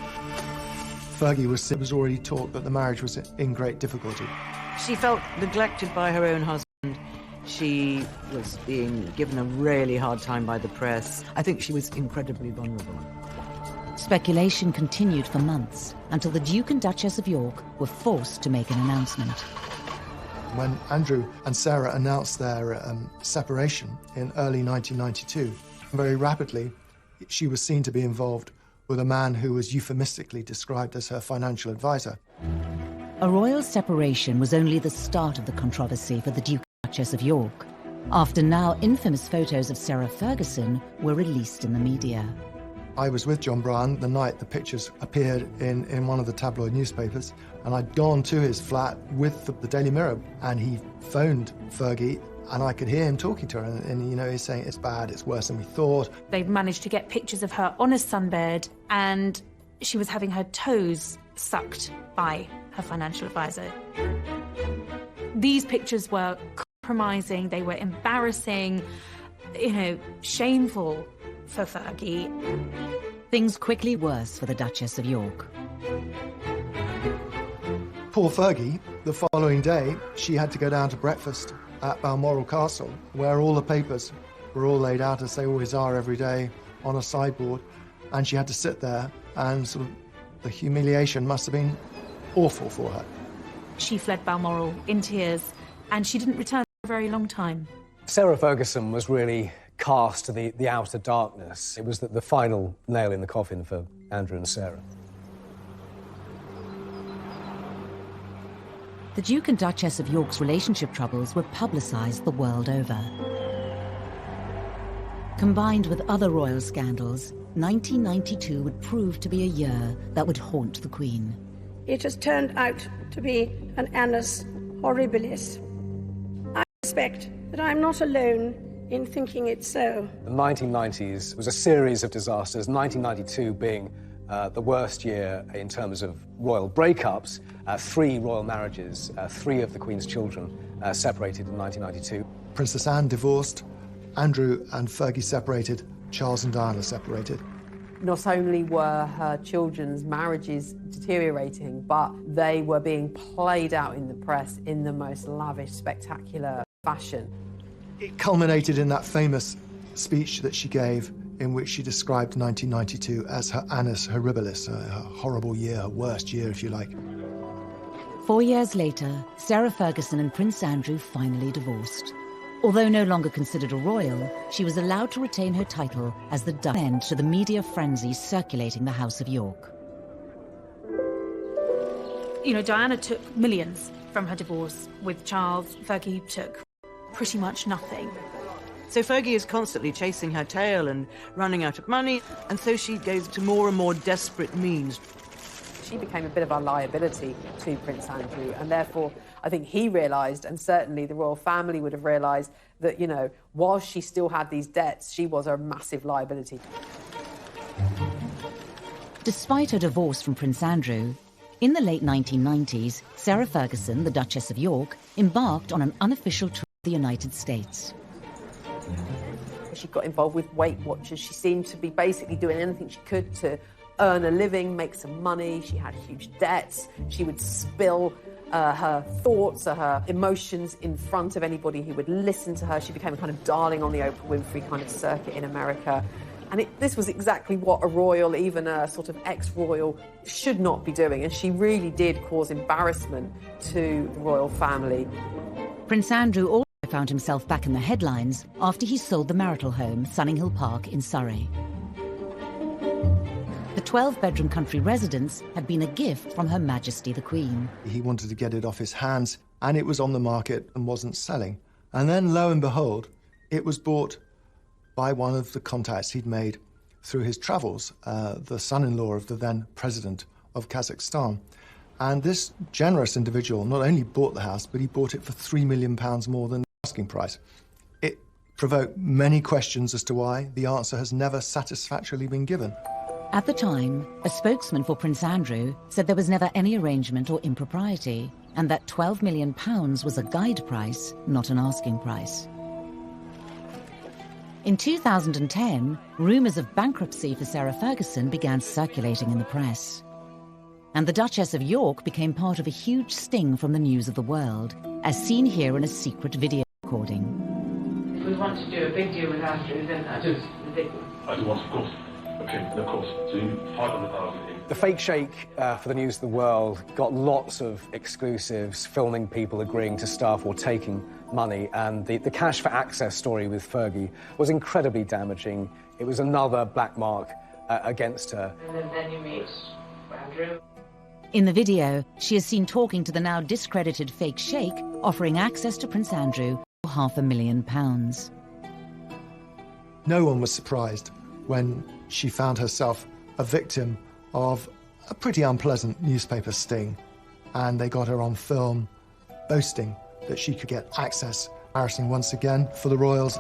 Fergie was already taught that the marriage was in great difficulty. She felt neglected by her own husband. She was being given a really hard time by the press. I think she was incredibly vulnerable. Speculation continued for months until the Duke and Duchess of York were forced to make an announcement. When Andrew and Sarah announced their separation in early 1992, very rapidly she was seen to be involved with a man who was euphemistically described as her financial advisor. A royal separation was only the start of the controversy for the Duke and Duchess of York, after now infamous photos of Sarah Ferguson were released in the media. I was with John Bryan the night the pictures appeared in one of the tabloid newspapers, and I'd gone to his flat with the Daily Mirror, and he phoned Fergie, and I could hear him talking to her, and you know, he's saying, it's bad, it's worse than we thought. They've managed to get pictures of her on a sunbed, and she was having her toes sucked by her financial advisor. These pictures were compromising, they were embarrassing, you know, shameful for Fergie. Things quickly worse for the Duchess of York. Poor Fergie, the following day, she had to go down to breakfast at Balmoral Castle, where all the papers were all laid out, as they always are every day, on a sideboard, and she had to sit there, and sort of the humiliation must have been awful for her. She fled Balmoral in tears, and she didn't return for a very long time. Sarah Ferguson was really cast to the outer darkness. It was the final nail in the coffin for Andrew and Sarah. The Duke and Duchess of York's relationship troubles were publicised the world over. Combined with other royal scandals, 1992 would prove to be a year that would haunt the Queen. It has turned out to be an annus horribilis. Expect that I'm not alone in thinking it so. The 1990s was a series of disasters, 1992 being the worst year in terms of royal breakups. 3 royal marriages, 3 of the Queen's children separated in 1992. Princess Anne divorced, Andrew and Fergie separated, Charles and Diana separated. Not only were her children's marriages deteriorating, but they were being played out in the press in the most lavish, spectacular fashion. It culminated in that famous speech that she gave in which she described 1992 as her annus horribilis, her horrible year, her worst year, if you like. 4 years later, Sarah Ferguson and Prince Andrew finally divorced. Although no longer considered a royal, she was allowed to retain her title as the end to the media frenzy circulating the House of York. You know, Diana took millions from her divorce with Charles. Fergie took pretty much nothing. So Fergie is constantly chasing her tail and running out of money, and so she goes to more and more desperate means. She became a bit of a liability to Prince Andrew, and therefore I think he realised, and certainly the royal family would have realised, that, you know, while she still had these debts, she was a massive liability. Despite her divorce from Prince Andrew, in the late 1990s, Sarah Ferguson, the Duchess of York, embarked on an unofficial tour of the United States. She got involved with Weight Watchers. She seemed to be basically doing anything she could to earn a living, make some money. She had huge debts. She would spill her thoughts or her emotions in front of anybody who would listen to her. She became a kind of darling on the Oprah Winfrey kind of circuit in America. And this was exactly what a royal, even a sort of ex-royal, should not be doing. And she really did cause embarrassment to the royal family. Prince Andrew also found himself back in the headlines after he sold the marital home, Sunninghill Park in Surrey. The 12-bedroom country residence had been a gift from Her Majesty the Queen. He wanted to get it off his hands, and it was on the market and wasn't selling. And then, lo and behold, it was bought by one of the contacts he'd made through his travels, the son-in-law of the then president of Kazakhstan. And this generous individual not only bought the house, but he bought it for £3 million more than the asking price. It provoked many questions as to why. The answer has never satisfactorily been given. At the time, a spokesman for Prince Andrew said there was never any arrangement or impropriety, and that £12 million was a guide price, not an asking price. In 2010, rumours of bankruptcy for Sarah Ferguson began circulating in the press. And the Duchess of York became part of a huge sting from the news of the world, as seen here in a secret video recording. If we want to do a big deal with Andrew, then that is ridiculous. I do want, of course. Okay, of course. So you 500,000. The fake shake for the news of the world got lots of exclusives, filming people agreeing to stuff or taking money, and the cash for access story with Fergie was incredibly damaging. It was another black mark against her. And then you meet Andrew. In the video, she is seen talking to the now discredited fake sheikh, offering access to Prince Andrew for £500,000. No one was surprised when she found herself a victim of a pretty unpleasant newspaper sting, and they got her on film boasting that she could get access. Embarrassing once again for the royals.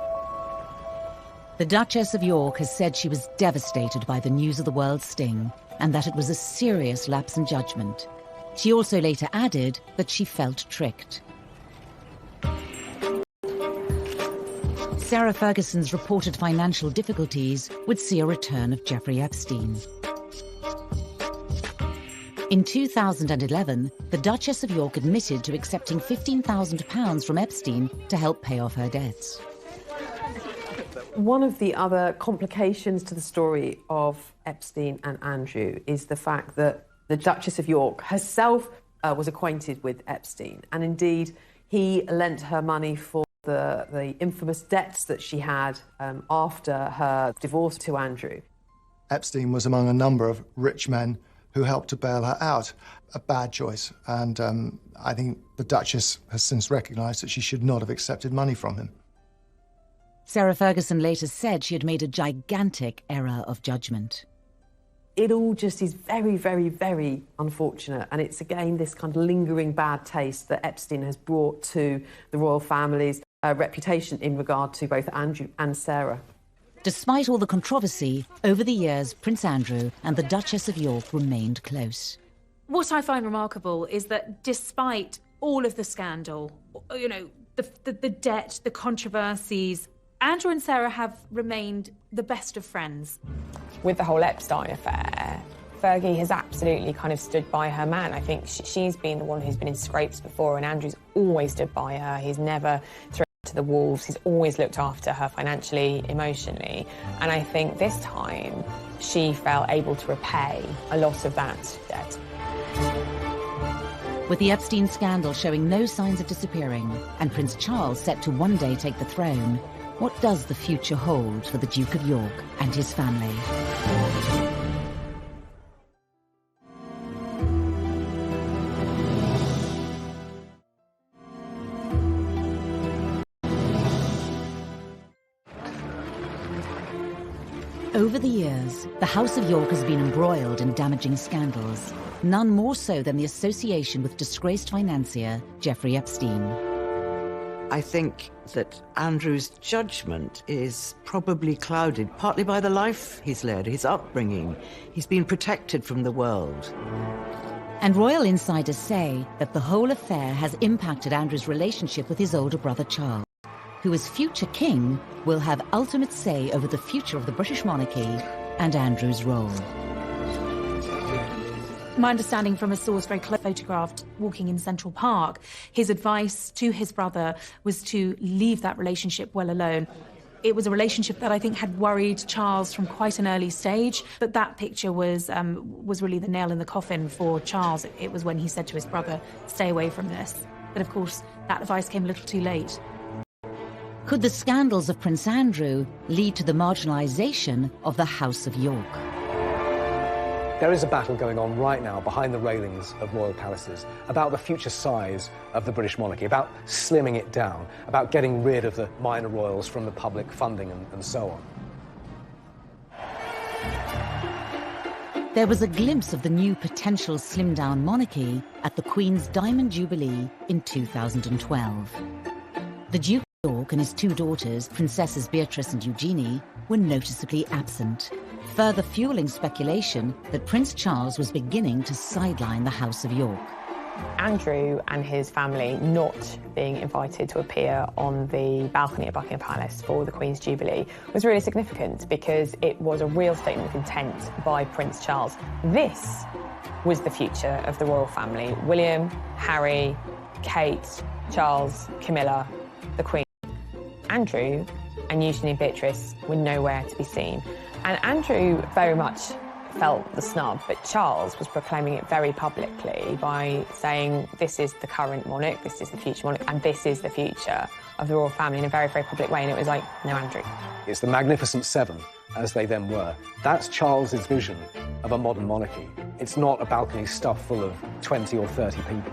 The Duchess of York has said she was devastated by the news of the world sting, and that it was a serious lapse in judgment. She also later added that she felt tricked. Sarah Ferguson's reported financial difficulties would see a return of Jeffrey Epstein. In 2011, the Duchess of York admitted to accepting £15,000 from Epstein to help pay off her debts. One of the other complications to the story of Epstein and Andrew is the fact that the Duchess of York herself was acquainted with Epstein, and indeed he lent her money for the infamous debts that she had after her divorce to Andrew. Epstein was among a number of rich men who helped to bail her out. A bad choice, and I think the Duchess has since recognised that she should not have accepted money from him. Sarah Ferguson later said she had made a gigantic error of judgment. It all just is very, very, very unfortunate, and it's again this kind of lingering bad taste that Epstein has brought to the royal families. reputation in regard to both Andrew and Sarah. Despite all the controversy, over the years, Prince Andrew and the Duchess of York remained close. What I find remarkable is that despite all of the scandal, you know, the debt, the controversies, Andrew and Sarah have remained the best of friends. With the whole Epstein affair, Fergie has absolutely kind of stood by her man. I think she's been the one who's been in scrapes before, and Andrew's always stood by her. He's never thrown her to the wolves. He's always looked after her financially, emotionally. And I think this time she felt able to repay a lot of that debt. With the Epstein scandal showing no signs of disappearing and Prince Charles set to one day take the throne, what does the future hold for the Duke of York and his family? Over the years, the House of York has been embroiled in damaging scandals, none more so than the association with disgraced financier Jeffrey Epstein. I think that Andrew's judgment is probably clouded partly by the life he's led, his upbringing. He's been protected from the world. And royal insiders say that the whole affair has impacted Andrew's relationship with his older brother Charles, who as future king will have ultimate say over the future of the British monarchy and Andrew's role. My understanding from a source very close photographed walking in Central Park, his advice to his brother was to leave that relationship well alone. It was a relationship that I think had worried Charles from quite an early stage, but that picture was really the nail in the coffin for Charles. It was when he said to his brother, stay away from this. But of course, that advice came a little too late. Could the scandals of Prince Andrew lead to the marginalisation of the House of York? There is a battle going on right now behind the railings of royal palaces about the future size of the British monarchy, about slimming it down, about getting rid of the minor royals from the public funding and so on. There was a glimpse of the new potential slimmed-down monarchy at the Queen's Diamond Jubilee in 2012. The Duke of York and his two daughters, Princesses Beatrice and Eugenie, were noticeably absent, further fueling speculation that Prince Charles was beginning to sideline the House of York. Andrew and his family not being invited to appear on the balcony at Buckingham Palace for the Queen's Jubilee was really significant because it was a real statement of intent by Prince Charles. This was the future of the royal family. William, Harry, Kate, Charles, Camilla, the Queen. Andrew and Eugenie and Beatrice were nowhere to be seen. And Andrew very much felt the snub, but Charles was proclaiming it very publicly by saying this is the current monarch, this is the future monarch, and this is the future of the royal family in a very, very public way. And it was like, no, Andrew. It's the Magnificent Seven, as they then were. That's Charles's vision of a modern monarchy. It's not a balcony stuffed full of 20 or 30 people.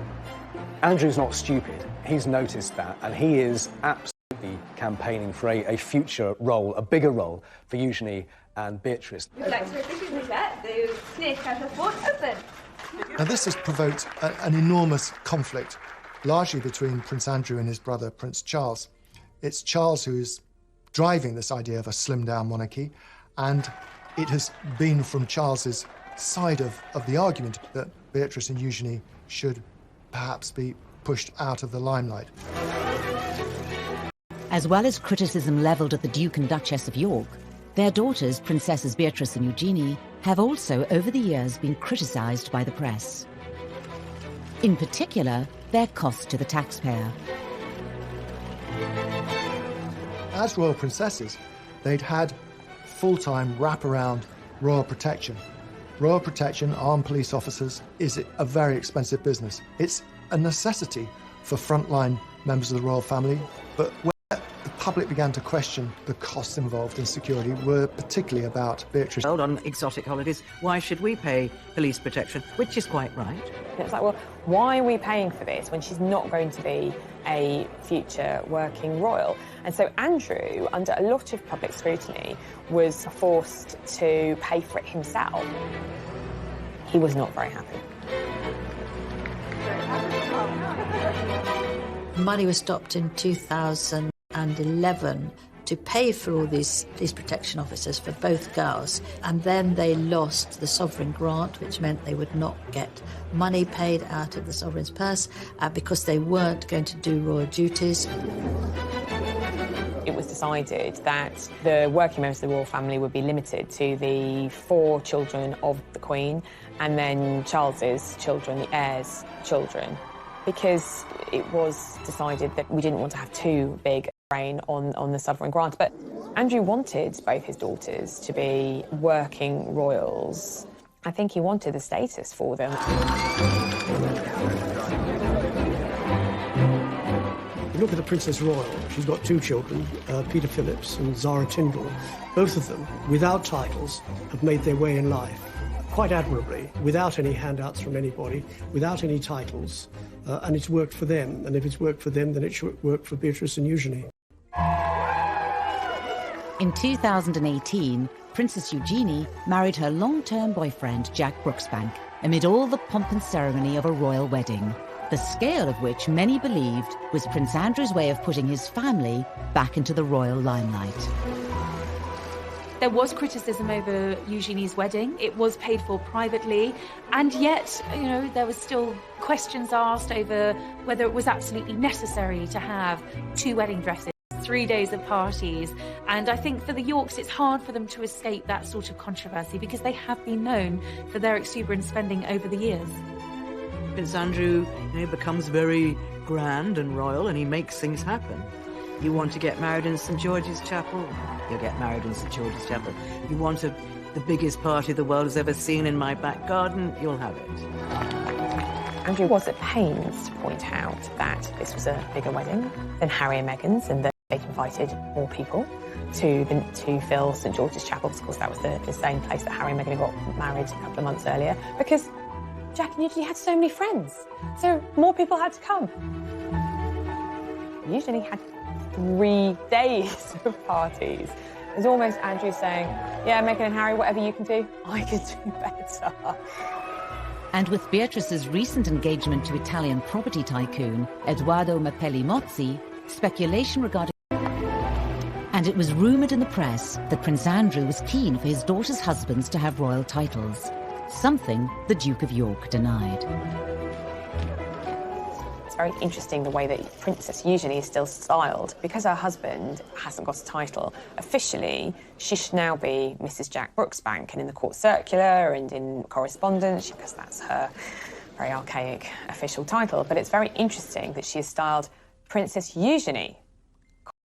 Andrew's not stupid. He's noticed that, and he is absolutely campaigning for a future role, a bigger role for Eugenie and Beatrice. Now this has provoked an enormous conflict, largely between Prince Andrew and his brother Prince Charles. It's Charles who's driving this idea of a slimmed-down monarchy, and it has been from Charles's side of the argument that Beatrice and Eugenie should perhaps be pushed out of the limelight. As well as criticism levelled at the Duke and Duchess of York, their daughters, Princesses Beatrice and Eugenie, have also over the years been criticised by the press. In particular, their cost to the taxpayer. As royal princesses, they'd had full-time wraparound royal protection. Royal protection, armed police officers, is a very expensive business. It's a necessity for frontline members of the royal family, but when the public began to question the costs involved in security were particularly about Beatrice. On exotic holidays, why should we pay police protection? Which is quite right. It's like, well, why are we paying for this when she's not going to be a future working royal? And so Andrew, under a lot of public scrutiny, was forced to pay for it himself. He was not very happy. Money was stopped in 2000. and 11 to pay for all these police protection officers for both girls, and then they lost the sovereign grant, which meant they would not get money paid out of the sovereign's purse because they weren't going to do royal duties. It was decided that the working members of the royal family would be limited to the 4 children of the Queen and then Charles's children, the heirs' children, because it was decided that we didn't want to have too big a reign on the sovereign grant. But Andrew wanted both his daughters to be working royals. I think he wanted the status for them. Look at the Princess Royal. She's got 2 children, Peter Phillips and Zara Tyndall. Both of them, without titles, have made their way in life quite admirably, without any handouts from anybody, without any titles, and it's worked for them. And if it's worked for them, then it should work for Beatrice and Eugenie. In 2018, Princess Eugenie married her long-term boyfriend, Jack Brooksbank, amid all the pomp and ceremony of a royal wedding, the scale of which many believed was Prince Andrew's way of putting his family back into the royal limelight. There was criticism over Eugenie's wedding. It was paid for privately, and yet, you know, there was still questions asked over whether it was absolutely necessary to have 2 wedding dresses, 3 days of parties. And I think for the Yorks, it's hard for them to escape that sort of controversy because they have been known for their exuberant spending over the years. Prince Andrew, you know, becomes very grand and royal, and he makes things happen. You want to get married in St. George's Chapel? You'll get married in St. George's Chapel. You want the biggest party the world has ever seen in my back garden? You'll have it. Andrew was at pains to point out that this was a bigger wedding than Harry and Meghan's, and that they'd invited more people to fill St. George's Chapel. Of course, that was the same place that Harry and Meghan got married a couple of months earlier, because Jack and Eugenie had so many friends, so more people had to come. Eugenie had 3 days of parties. It was almost Andrew saying, yeah, Meghan and Harry, whatever you can do, I can do better. And with Beatrice's recent engagement to Italian property tycoon Edoardo Mapelli Mozzi, speculation regarding... And it was rumoured in the press that Prince Andrew was keen for his daughter's husbands to have royal titles, something the Duke of York denied. It's very interesting the way that Princess Eugenie is still styled. Because her husband hasn't got a title, officially she should now be Mrs. Jack Brooksbank, and in the court circular and in correspondence, because that's her very archaic official title. But it's very interesting that she is styled Princess Eugenie,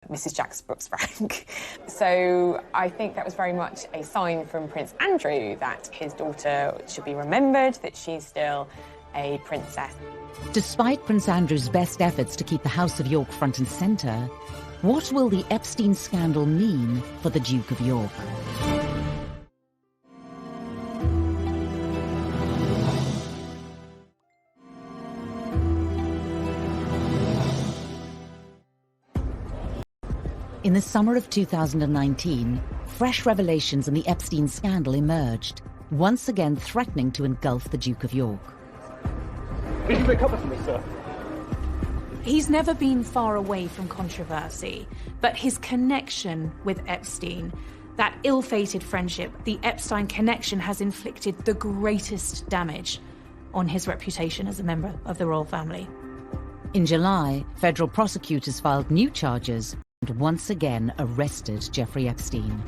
Mrs. Jack Brooksbank. So I think that was very much a sign from Prince Andrew that his daughter should be remembered, that she's still a princess. Despite Prince Andrew's best efforts to keep the House of York front and centre, what will the Epstein scandal mean for the Duke of York? In the summer of 2019, fresh revelations in the Epstein scandal emerged, once again threatening to engulf the Duke of York. Did you recover from this, sir? He's never been far away from controversy, but his connection with Epstein, that ill-fated friendship, the Epstein connection, has inflicted the greatest damage on his reputation as a member of the royal family. In July, federal prosecutors filed new charges and once again arrested Jeffrey Epstein.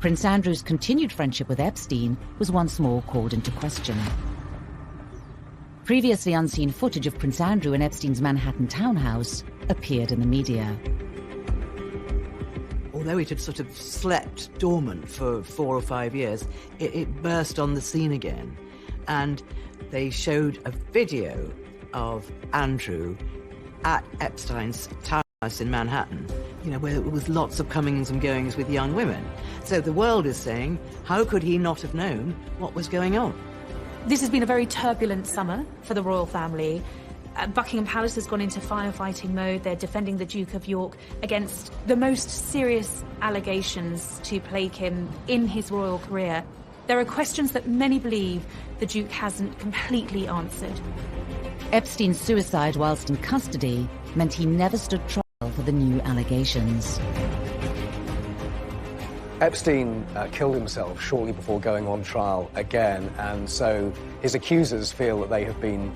Prince Andrew's continued friendship with Epstein was once more called into question. Previously unseen footage of Prince Andrew in Epstein's Manhattan townhouse appeared in the media. Although it had sort of slept dormant for 4 or 5 years, it burst on the scene again. And they showed a video of Andrew at Epstein's townhouse in Manhattan, you know, where there was lots of comings and goings with young women. So the world is saying, how could he not have known what was going on? This has been a very turbulent summer for the royal family. Buckingham Palace has gone into firefighting mode. They're defending the Duke of York against the most serious allegations to plague him in his royal career. There are questions that many believe the Duke hasn't completely answered. Epstein's suicide whilst in custody meant he never stood trial. of the new allegations. Epstein killed himself shortly before going on trial again, and so his accusers feel that they have been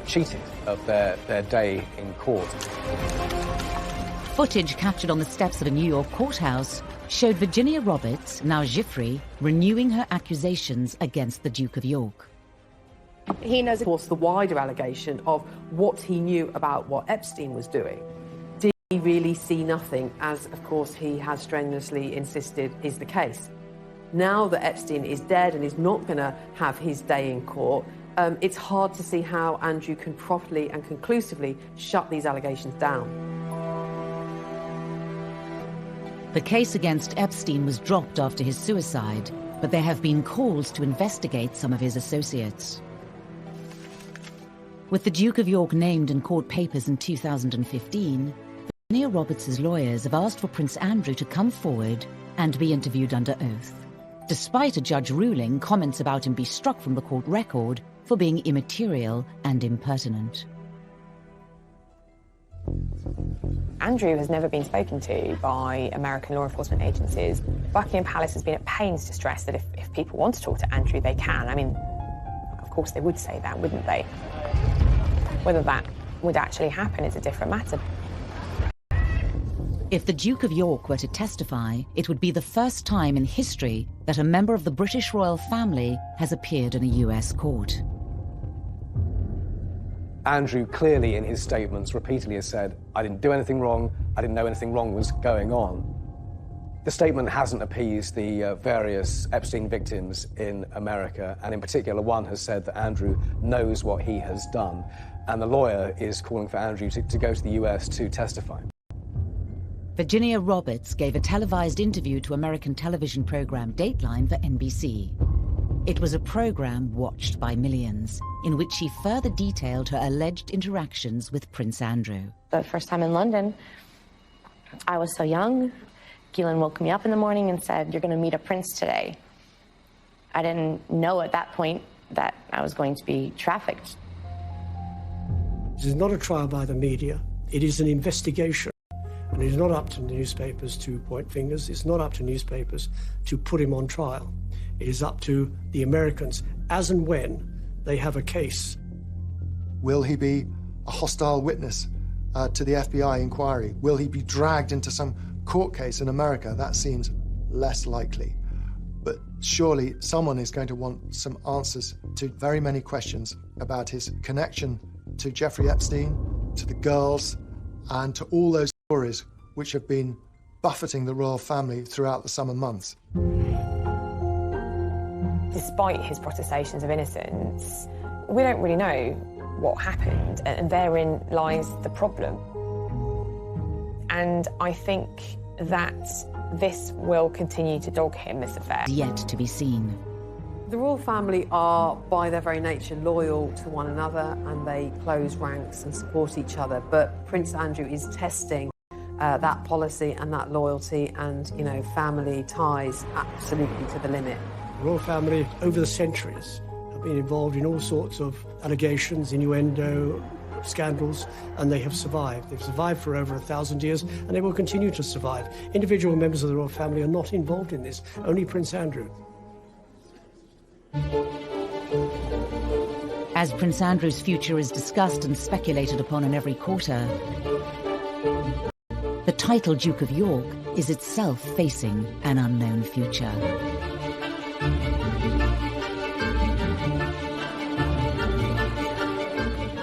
cheated of their day in court. Footage captured on the steps of a New York courthouse showed Virginia Roberts, now Giuffre, renewing her accusations against the Duke of York. He knows, of course, the wider allegation of what he knew about what Epstein was doing. Did he really see nothing, as, of course, he has strenuously insisted is the case? Now that Epstein is dead and is not going to have his day in court, it's hard to see how Andrew can properly and conclusively shut these allegations down. The case against Epstein was dropped after his suicide, but there have been calls to investigate some of his associates. With the Duke of York named in court papers in 2015, Virginia Roberts' lawyers have asked for Prince Andrew to come forward and be interviewed under oath, despite a judge ruling comments about him be struck from the court record for being immaterial and impertinent. Andrew has never been spoken to by American law enforcement agencies. Buckingham Palace has been at pains to stress that if people want to talk to Andrew, they can. I mean, of course they would say that, wouldn't they? Whether that would actually happen is a different matter. If the Duke of York were to testify, it would be the first time in history that a member of the British royal family has appeared in a US court. Andrew clearly in his statements repeatedly has said, I didn't do anything wrong, I didn't know anything wrong was going on. The statement hasn't appeased the various Epstein victims in America, and in particular one has said that Andrew knows what he has done, and the lawyer is calling for Andrew to go to the US to testify. Virginia Roberts gave a televised interview to American television program Dateline for NBC. It was a program watched by millions, in which she further detailed her alleged interactions with Prince Andrew. The first time in London, I was so young. Keelan woke me up in the morning and said, "You're going to meet a prince today." I didn't know at that point that I was going to be trafficked. This is not a trial by the media. It is an investigation. And it is not up to newspapers to point fingers. It's not up to newspapers to put him on trial. It is up to the Americans, as and when they have a case. Will he be a hostile witness to the FBI inquiry? Will he be dragged into some court case in America? That seems less likely. But surely someone is going to want some answers to very many questions about his connection to Jeffrey Epstein, to the girls, and to all those stories which have been buffeting the royal family throughout the summer months. Despite his protestations of innocence, we don't really know what happened, and therein lies the problem. And I think that this will continue to dog him, this affair. Yet to be seen. The royal family are, by their very nature, loyal to one another, and they close ranks and support each other. But Prince Andrew is testing that policy and that loyalty and, you know, family ties absolutely to the limit. The royal family, over the centuries, have been involved in all sorts of allegations, innuendo, scandals, and they have survived. They've survived for over 1,000 years, and they will continue to survive. Individual members of the royal family are not involved in this, only Prince Andrew. As Prince Andrew's future is discussed and speculated upon in every quarter, the title Duke of York is itself facing an unknown future.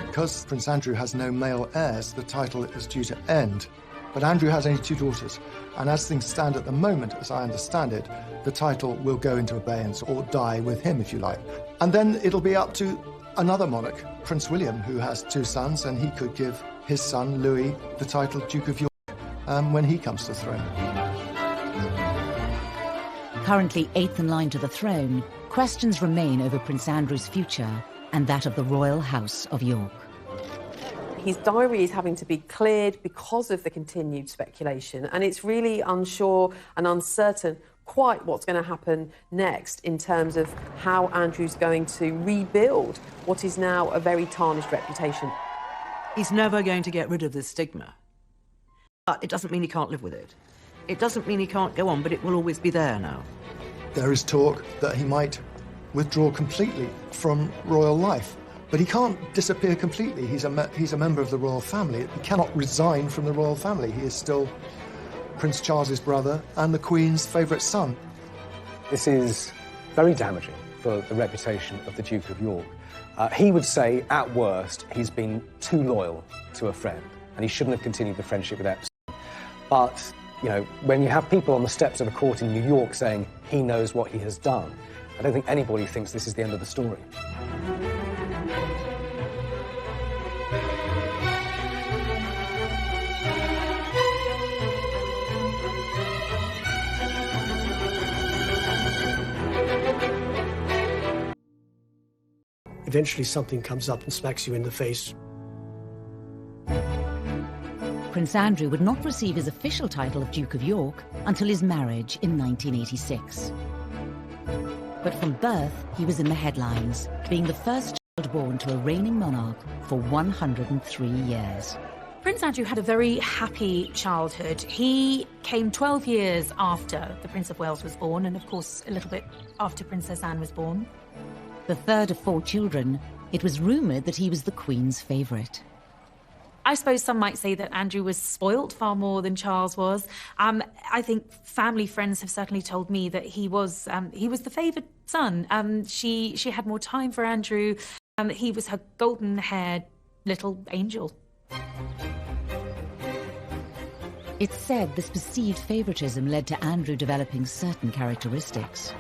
Because Prince Andrew has no male heirs, the title is due to end. But Andrew has only 2 daughters, and as things stand at the moment, as I understand it, the title will go into abeyance or die with him, if you like. And then it'll be up to another monarch, Prince William, who has 2 sons, and he could give his son, Louis, the title Duke of York when he comes to the throne. Currently 8th in line to the throne, questions remain over Prince Andrew's future and that of the royal house of York. His diary is having to be cleared because of the continued speculation, and it's really unsure and uncertain quite what's going to happen next in terms of how Andrew's going to rebuild what is now a very tarnished reputation. He's never going to get rid of this stigma. But it doesn't mean he can't live with it. It doesn't mean he can't go on, but it will always be there now. There is talk that he might withdraw completely from royal life. But he can't disappear completely. He's a member of the royal family. He cannot resign from the royal family. He is still Prince Charles's brother and the Queen's favourite son. This is very damaging for the reputation of the Duke of York. He would say, at worst, he's been too loyal to a friend, and he shouldn't have continued the friendship with Epstein. But, you know, when you have people on the steps of a court in New York saying he knows what he has done, I don't think anybody thinks this is the end of the story. Eventually something comes up and smacks you in the face. Prince Andrew would not receive his official title of Duke of York until his marriage in 1986. But from birth, he was in the headlines, being the first child born to a reigning monarch for 103 years. Prince Andrew had a very happy childhood. He came 12 years after the Prince of Wales was born, and of course a little bit after Princess Anne was born. The third of 4 children, it was rumoured that he was the Queen's favourite. I suppose some might say that Andrew was spoilt far more than Charles was. I think family friends have certainly told me that he was the favoured son. She had more time for Andrew. He was her golden-haired little angel. It's said this perceived favouritism led to Andrew developing certain characteristics.